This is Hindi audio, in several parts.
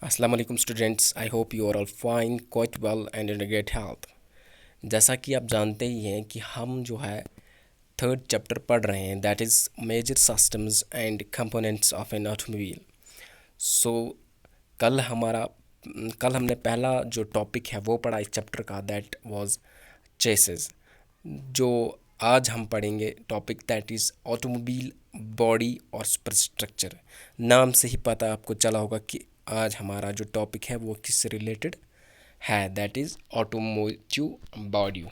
अस्सलाम वालेकुम students, I hope you are all fine, quite well and in great health. जैसा कि आप जानते ही हैं कि हम जो है थर्ड चैप्टर पढ़ रहे हैं, that is major systems and components of an automobile. So कल हमारा कल हमने पहला जो टॉपिक है वो पढ़ा इस चैप्टर का, दैट वाज चेसिस। जो आज हम पढ़ेंगे topic that is automobile body और सुपर स्ट्रक्चर। नाम से ही पता आपको चला होगा कि आज हमारा जो टॉपिक है वो किससे रिलेटेड है, दैट इज़ ऑटोमोटिव बॉडी।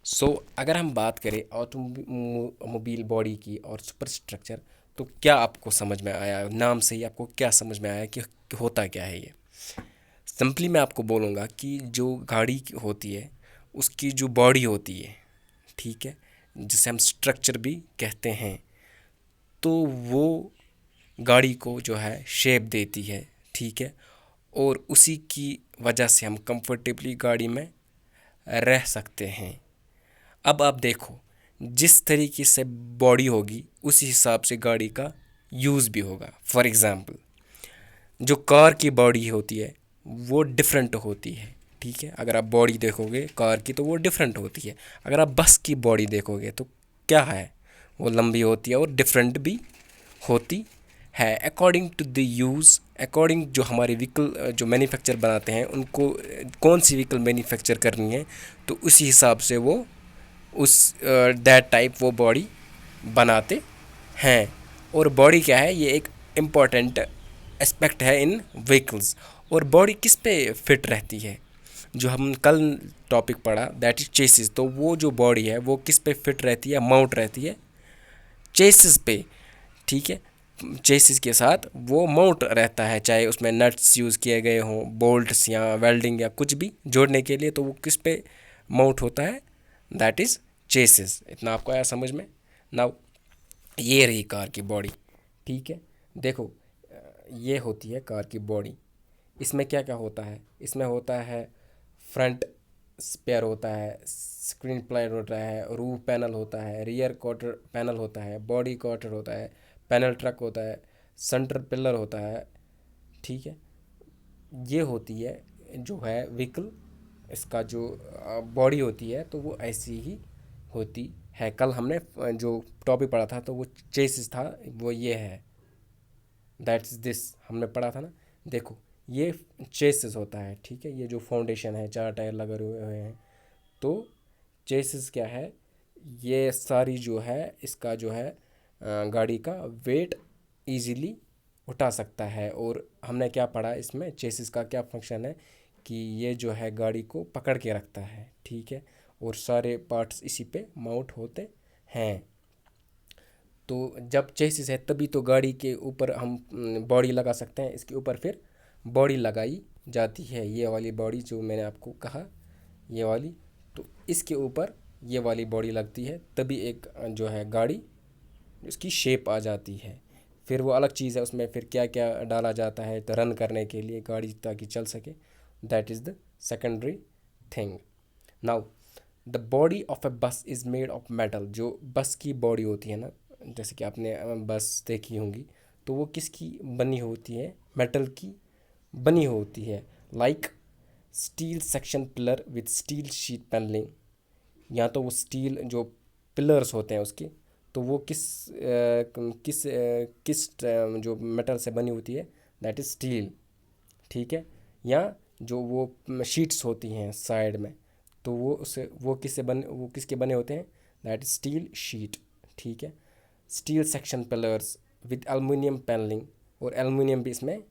सो अगर हम बात करें ऑटोमोबाइल बॉडी की और सुपर स्ट्रक्चर, तो क्या आपको समझ में आया? नाम से ही आपको क्या समझ में आया कि होता क्या है ये? सिंपली मैं आपको बोलूँगा कि जो गाड़ी होती है उसकी जो बॉडी होती है, ठीक है, जिसे हम स्ट्रक्चर भी कहते हैं, तो वो गाड़ी को जो है शेप देती है, ठीक है, और उसी की वजह से हम कंफर्टेबली गाड़ी में रह सकते हैं। अब आप देखो, जिस तरीके से बॉडी होगी उसी हिसाब से गाड़ी का यूज़ भी होगा। फॉर एग्ज़ाम्पल, जो कार की बॉडी होती है वो डिफरेंट होती है, ठीक है। अगर आप बॉडी देखोगे कार की तो वो डिफरेंट होती है। अगर आप बस की बॉडी देखोगे तो क्या है, वो लंबी होती है और डिफरेंट भी होती है according to the use, according जो हमारे व्हीकल जो मैन्युफैक्चर बनाते हैं उनको कौन सी व्हीकल मैन्युफैक्चर करनी है, तो उसी हिसाब से वो उस दैट टाइप वो बॉडी बनाते हैं। और बॉडी क्या है, ये एक इम्पॉर्टेंट एस्पेक्ट है इन व्हीकल्स। और बॉडी किस पे फिट रहती है, जो हम कल टॉपिक पढ़ा दैट इज चेसिस, तो वो जो बॉडी है वो किस पे फिट रहती है, माउंट रहती है चेसिस पे, ठीक है। चेसिस के साथ वो माउंट रहता है, चाहे उसमें नट्स यूज़ किए गए हों, बोल्ट्स या वेल्डिंग या कुछ भी जोड़ने के लिए, तो वो किस पे माउंट होता है, दैट इज़ चेसिस। इतना आपको आया समझ में? नाउ ये रही कार की बॉडी, ठीक है। देखो, ये होती है कार की बॉडी। इसमें क्या क्या होता है? इसमें होता है फ्रंट स्पेयर होता है, स्क्रीन प्लेट होता है, रूफ पैनल होता है, रियर क्वार्टर पैनल होता है, बॉडी क्वार्टर होता है, पैनल ट्रक होता है, सेंटर पिलर होता है, ठीक है। ये होती है जो है व्हीकल, इसका जो बॉडी होती है तो वो ऐसी ही होती है। कल हमने जो टॉपिक पढ़ा था तो वो चेसिस था, वो ये है, दैट्स दिस हमने पढ़ा था ना। देखो, ये चेसिस होता है, ठीक है। ये जो फाउंडेशन है, चार टायर लगे हुए हैं, तो चेसिस क्या है, ये सारी जो है इसका जो है गाड़ी का वेट इजीली उठा सकता है। और हमने क्या पढ़ा इसमें, चेसिस का क्या फंक्शन है कि ये जो है गाड़ी को पकड़ के रखता है, ठीक है, और सारे पार्ट्स इसी पे माउंट होते हैं। तो जब चेसिस है तभी तो गाड़ी के ऊपर हम बॉडी लगा सकते हैं, इसके ऊपर फिर बॉडी लगाई जाती है, ये वाली बॉडी जो मैंने आपको कहा, ये वाली, तो इसके ऊपर ये वाली बॉडी लगती है, तभी एक जो है गाड़ी उसकी शेप आ जाती है। फिर वो अलग चीज़ है, उसमें फिर क्या क्या डाला जाता है तो रन करने के लिए गाड़ी ताकि चल सके, that is the secondary thing. Now the body of ए बस इज़ मेड ऑफ मेटल। जो बस की बॉडी होती है ना, जैसे कि आपने बस देखी होंगी, तो वो किसकी बनी होती है, मेटल की बनी होती है। Like steel section pillar with steel sheet panelling, या तो वो स्टील जो पिलर्स होते हैं उसके, तो वो किस जो मेटल से बनी होती है, दैट इज़ स्टील, ठीक है। या जो वो शीट्स होती हैं साइड में, तो वो किसके बने होते हैं, दैट इज स्टील शीट, ठीक है। Steel section pillars with aluminium panelling, और एल्युमिनियम भी इसमें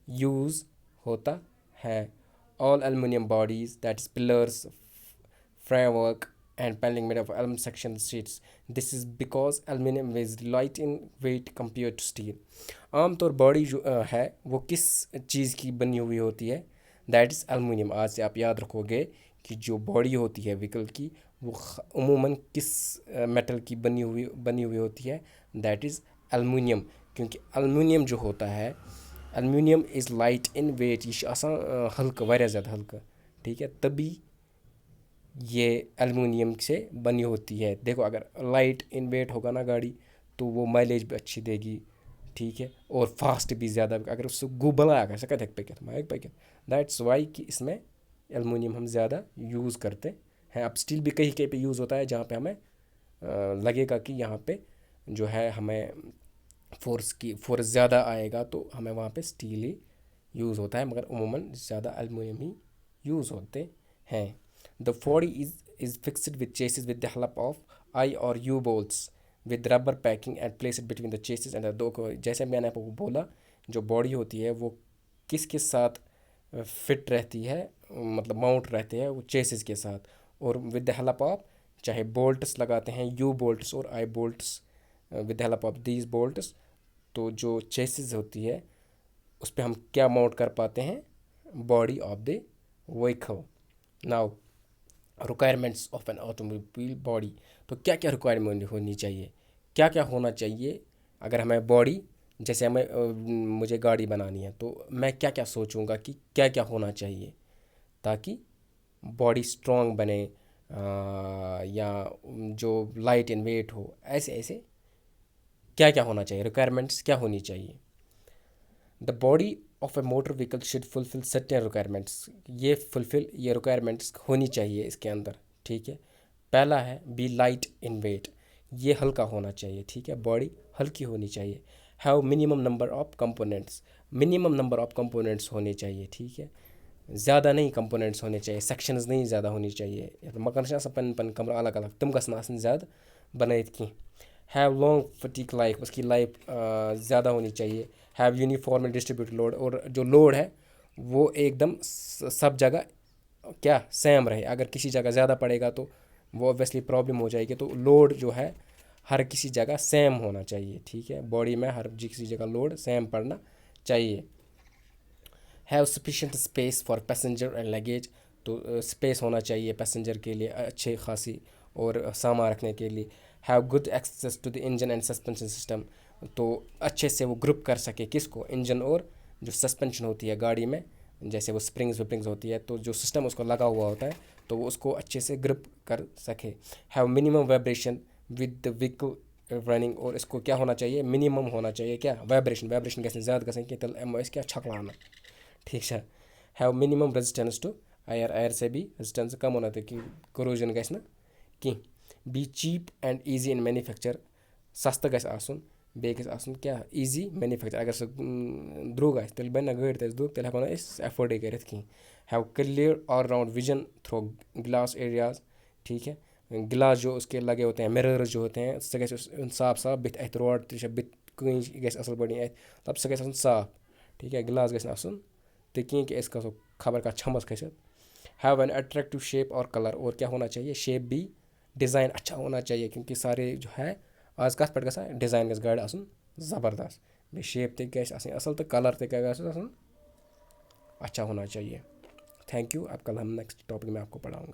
यूज़ होता है। All aluminium bodies that is pillars, framework and paneling made of aluminum section sheets. This is because aluminum is light in weight compared to steel. आमतौर बॉडी जो है वो किस चीज़ की बनी हुई होती है, दैट इज़ एलुमिनियम। आज से आप याद रखोगे कि जो बॉडी होती है व्हीकल की वो उमूमन किस मेटल की बनी हुई होती है, दैट इज़ एलुमिनियम। क्योंकि एलुमिनियम जो होता है, aluminium is light in weight, ये आसान हल्का, वारिया ज़्यादा हल्का, ठीक है, तभी ये एलुमिनियम से बनी होती है। देखो, अगर लाइट इन वेट होगा ना गाड़ी, तो वो माइलेज भी अच्छी देगी, ठीक है, और फास्ट भी ज़्यादा, अगर उसको गुबल आएगा सका देख पे माइक पे, दैट्स वाई कि इसमें एलुमिनियम हम ज़्यादा यूज़ करते हैं। अब स्टील भी कहीं कहीं पे यूज़ होता है जहाँ पे हमें लगेगा कि यहाँ पे जो है हमें फोर्स ज़्यादा आएगा, तो हमें वहाँ पे स्टील ही यूज़ होता है, मगर उमूमन ज़्यादा एलुमिनियम ही यूज़ होते हैं। The body is fixed with chassis with the help of I और U bolts with rubber packing and place it between the chassis and the दो को, जैसे मैंने आपको बोला जो बॉडी होती है वो किसके साथ फिट रहती है, मतलब माउंट रहते हैं वो चेसिस के साथ, और विद द हेल्प ऑफ चाहे बोल्ट्स लगाते हैं यू बोल्ट्स और I bolts, with the help of these bolts, तो जो चेसिस होती है उस पर हम क्या माउंट कर पाते हैं, body of the vehicle. Now requirements of an automobile body, तो क्या क्या रिक्वायरमेंट होनी चाहिए, क्या क्या होना चाहिए अगर हमें बॉडी, जैसे मुझे गाड़ी बनानी है तो मैं क्या क्या सोचूंगा कि क्या क्या होना चाहिए ताकि बॉडी स्ट्रॉन्ग बने, या जो लाइट इन वेट हो, ऐसे ऐसे क्या क्या होना चाहिए, रिक्वायरमेंट्स क्या होनी चाहिए। The body of A motor vehicle should fulfil certain requirements, ये रिक्वायरमेंट्स होनी चाहिए इसके अंदर, ठीक है। पहला है बी लाइट इन वेट, ये हल्का होना चाहिए, ठीक है, बॉडी हल्की होनी चाहिए। Have minimum number of components, minimum number of components होने चाहिए, ठीक है, ज़्यादा नहीं कंपोनेंट्स होने चाहिए, सेक्शंस नहीं ज़्यादा होनी चाहिए, मकान पन पन कमरा अलग अलग तुम गसन ज़्यादा बनाइत की। हैव लॉन्ग फटीक लाइफ, उसकी लाइफ ज़्यादा होनी चाहिए। हैव यूनिफॉर्म डिस्ट्रीब्यूटेड लोड, और जो लोड है वो एकदम सब जगह क्या सेम रहे, अगर किसी जगह ज़्यादा पड़ेगा तो वो ऑब्वियसली प्रॉब्लम हो जाएगी, तो लोड जो है हर किसी जगह सेम होना चाहिए, ठीक है, बॉडी में हर किसी जगह लोड सेम पड़ना चाहिए। Have sufficient space for passenger and luggage, तो स्पेस होना चाहिए पैसेंजर के लिए अच्छे खासी और सामान रखने के लिए। Have good access to the engine and suspension system, तो अच्छे से वो ग्रुप कर सके किसको, इंजन और जो सस्पेंशन होती है गाड़ी में, जैसे वो स्प्रिंग्स विप्रिंग्स होती है, तो जो सिस्टम उसको लगा हुआ होता है तो वो उसको अच्छे से ग्रिप कर सके। Have minimum vibration with the vehicle running, और इसको क्या होना चाहिए, मिनिमम होना चाहिए क्या, वाइब्रेशन कैसे ज़्यादा गसन कि तल एम क्या छकलाना, ठीक है। Have minimum resistance to air से भी रेजिस्टेंस कम होना चाहिए कि करोजन गस ना कि। Be cheap and easy in manufacture, सस्ता गस आसन, बे गस आसन क्या ईजी मैन्युफैक्चर, अगर सह द्रोग आस तेल बन गाड़ी तस द्रोग तेल हेको एफोर्ड कर कहीं। Have clear all round vision through glass areas, ठीक है, गिलास जो उसके लगे होते हैं, मिरर्स जो होते हैं सह गस साफ साफ बिथ अथ रोड तह बिथ कहीं गस असल पड़ी अथ, तब सह गस साफ, ठीक है, गिलास गस आसन तो कहीं कि अस गो खबर का छमस खसित। हैव एन अट्रैक्टिव शेप और कलर, और क्या होना चाहिए, शेप भी डिज़ाइन अच्छा होना चाहिए, क्योंकि सारे जो है आज कत पे गसा डिज़ाइन गस गाड़ी आसन ज़बरदस्त, बे शेप तक गस आसन असल तो कलर तक गस आसन अच्छा होना चाहिए। थैंक यू, अब कल हम नेक्स्ट टॉपिक में आपको पढ़ाऊँगा।